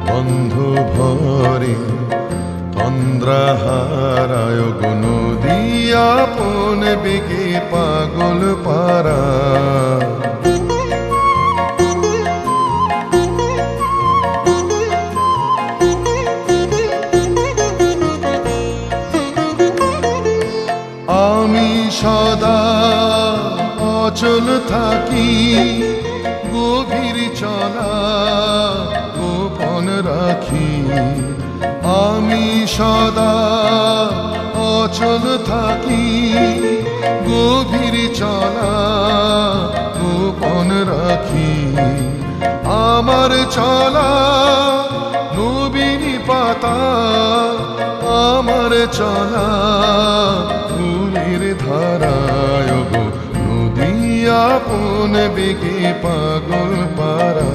বন্ধ ভরে তন্দ্রাহারায় গো নদী আপন বেগে পাগল পারা। আমি সদা অচল থাকি, গভীর চলা গোপন রাখি। আমি সদা অচল থাকি, গভীর চলা গোপন রাখি। আমার চলা নবীন পাতা, আমার চলা ফুলের ধারায় গো নদী আপন বেগে পাগল পারা।